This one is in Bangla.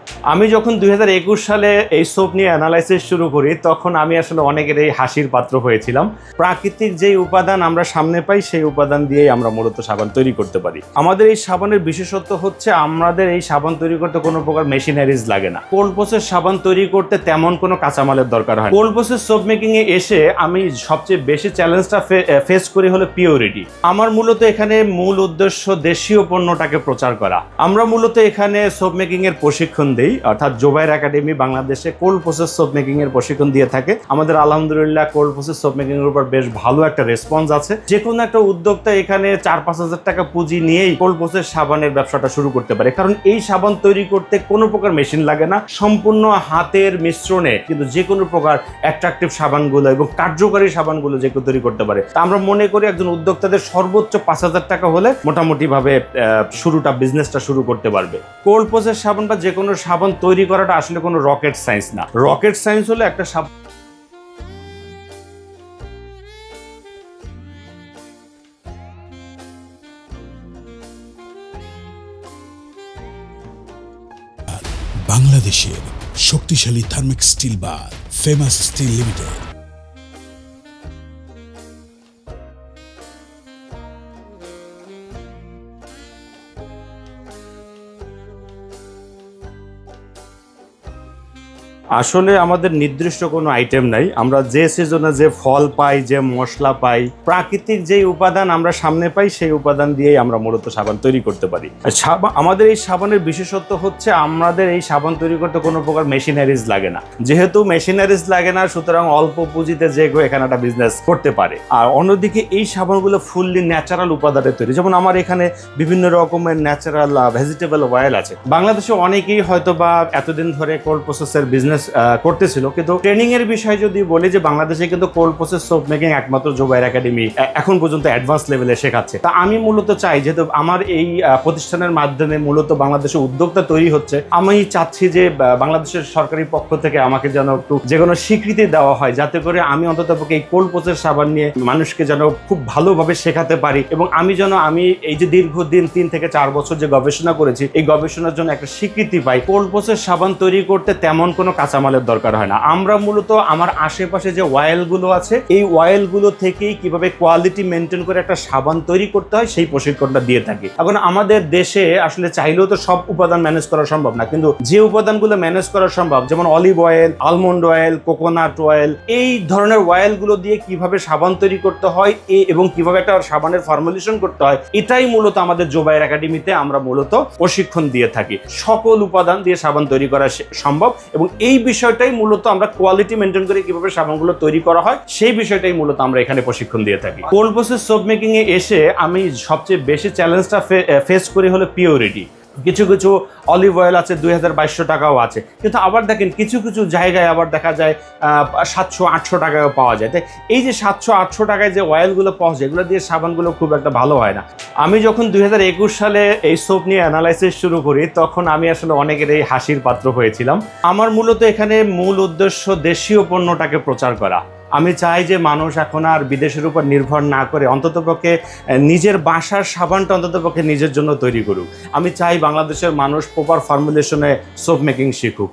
আমি যখন ২০২১ সালে এই সোপ নিয়ে অ্যানালাইসিস শুরু করি তখন আমি আসলে অনেকের এই হাসির পাত্র হয়েছিলাম। প্রাকৃতিক যেই উপাদান আমরা সামনে পাই সেই উপাদান দিয়েই আমরা মূলত সাবান তৈরি করতে পারি। আমাদের এই সাবানের বিশেষত্ব হচ্ছে আমাদের এই সাবান তৈরি করতে কোনো প্রকার মেশিনারিজ লাগে না। কোল্ড প্রসেস সাবান তৈরি করতে তেমন কোনো কাঁচামালের দরকার হয়। কোল্ড প্রসেস সোপ মেকিং এ এসে আমি সবচেয়ে বেশি চ্যালেঞ্জটা ফেস করি হলো পিওরিটি। আমার মূলত এখানে মূল উদ্দেশ্য দেশীয় পণ্যটাকে প্রচার করা। আমরা মূলত এখানে সোপ মেকিং এর প্রশিক্ষণ দেই, অর্থাৎ জোবায়ের একাডেমি বাংলাদেশে কোল্ড প্রসেস সোপ মেকিং এর প্রশিক্ষণ দিয়ে থাকে। আমাদের আলহামদুলিল্লাহ কোল্ড প্রসেস সোপ মেকিং এর উপর বেশ ভালো একটা রেসপন্স আছে। যে কোনো একটা উদ্যোক্তা এখানে ৪-৫ হাজার টাকা পুঁজি নিয়েই কোল্ড প্রসেস সাবানের ব্যবসাটা শুরু করতে পারে, কারণ এই সাবান তৈরি করতে কোনো প্রকার মেশিন লাগে না। সম্পূর্ণ হাতের মিশ্রণে কিন্তু যে কোনো প্রকার অ্যাট্রাকটিভ সাবানগুলো এবং কার্যকারী সাবানগুলো যে কেউ তৈরি করতে পারে। তা আমরা মনে করি একজন উদ্যোক্তাদের সর্বোচ্চ ৫,০০০ টাকা হলে মোটামুটি ভাবে বিজনেসটা শুরু করতে পারবে। কোল্ড প্রসেস সাবান বা যে কোনো সাবান তৈরি করাটা আসলে কোনো রকেট সায়েন্স না। রকেট সায়েন্স হলো একটা সাবান বাংলাদেশের শক্তিশালী থার্মিক স্টিল বার ফেমাস স্টিল লিমিটেড। আসলে আমাদের নির্দিষ্ট কোনো আইটেম নাই। আমরা যে সিজনে যে ফল পাই, যে মশলা পাই, প্রাকৃতিক যেই উপাদান আমরা সামনে পাই সেই উপাদান দিয়েই আমরা মূলত সাবান তৈরি করতে পারি। আমাদের এই সাবানের বিশেষত্ব হচ্ছে আমাদের এই সাবান তৈরি করতে কোনো প্রকার মেশিনারিজ লাগে না। যেহেতু মেশিনারিজ লাগে না, সুতরাং অল্প পুঁজিতে যে কেউ এখানে একটা বিজনেস করতে পারে। আর অন্যদিকে এই সাবানগুলো ফুললি ন্যাচারাল উপাদানে তৈরি। যেমন আমার এখানে বিভিন্ন রকমের ন্যাচারাল ভেজিটেবল অয়েল আছে। বাংলাদেশে অনেকেই হয়তো বা এতদিন ধরে কোল্ড প্রসেসের বিজনেস করতেছিল, কিন্তু ট্রেনিং এর বিষয় যদি বলি যে বাংলাদেশে কিন্তু কোল্ড প্রসেস সোপ মেকিং একমাত্র জোবায়ের একাডেমি এখন পর্যন্ত অ্যাডভান্স লেভেলে শেখাচ্ছে। তা আমি মূলত চাই, যেহেতু আমার এই প্রতিষ্ঠানের মাধ্যমে মূলত বাংলাদেশে উদ্যোক্তা তৈরি হচ্ছে, আমি চাচ্ছি যে বাংলাদেশের সরকারি পক্ষ থেকে আমাকে যেন একটু যে কোনো স্বীকৃতি দেওয়া হয়, যাতে করে আমি অন্ততপক্ষে এই কোল্ড প্রসেস সাবান নিয়ে মানুষকে যেন খুব ভালোভাবে শেখাতে পারি। এবং আমি এই যে দীর্ঘদিন ৩ থেকে ৪ বছর যে গবেষণা করেছি, এই গবেষণার জন্য একটা স্বীকৃতি পাই। কোল্ড প্রসেস সাবান তৈরি করতে তেমন কোনো কাঁচামালের দরকার হয় না। আমরা মূলত আমার আশেপাশে যে অয়েলগুলো আছে, এই অয়েলগুলো থেকেই কিভাবে কোয়ালিটি মেনটেন করে একটা সাবান তৈরি করতে হয় সেই প্রশিক্ষণটা দিয়ে থাকি। এখন আমাদের দেশে আসলে চাইলেও তো সব উপাদান ম্যানেজ করা সম্ভব না, কিন্তু যে উপাদানগুলো ম্যানেজ করা সম্ভব, যেমন olive oil, almond oil, coconut oil, এই ধরনের অয়েলগুলো দিয়ে কিভাবে সাবান তৈরি করতে হয় এবং কিভাবে একটা সাবানের ফর্মুলেশন করতে হয়, এটাই মূলত আমাদের জোবায়ের একাডেমিতে আমরা মূলত প্রশিক্ষণ দিয়ে থাকি। সকল উপাদান দিয়ে সাবান তৈরি করা সম্ভব এবং এই বিষয়টাই মূলত আমরা কোয়ালিটি মেনটেন করে কিভাবে সাবানগুলো তৈরি করা হয় সেই বিষয়টাই মূলত আমরা এখানে প্রশিক্ষণ দিয়ে থাকি। কোল্ড প্রসেস সোপ মেকিং এ এসে আমি সবচেয়ে বেশি চ্যালেঞ্জটা ফেস করি হলো পিওরিটি। কিছু কিছু অলিভ অয়েল আছে ২,২২০ টাকাও আছে, কিন্তু আবার দেখেন কিছু কিছু জায়গায় আবার দেখা যায় ৭০০-৮০০ টাকায়ও পাওয়া যায়। তাই এই যে ৭০০-৮০০ টাকায় যে অয়েলগুলো পাওয়া যায়, এগুলো দিয়ে সাবানগুলো খুব একটা ভালো হয় না। আমি যখন ২০২১ সালে এই সোপ নিয়ে অ্যানালাইসিস শুরু করি তখন আমি আসলে অনেকের এই হাসির পাত্র হয়েছিলাম। আমার মূলত এখানে মূল উদ্দেশ্য দেশীয় পণ্যটাকে প্রচার করা। আমি চাই যে মানুষ এখন আর বিদেশের উপর নির্ভর না করে অন্ততপক্ষে নিজের বাসার সাবানটা অন্ততপক্ষে নিজের জন্য তৈরি করুক। আমি চাই বাংলাদেশের মানুষ প্রপার ফর্মুলেশনে সোপ মেকিং শিখুক।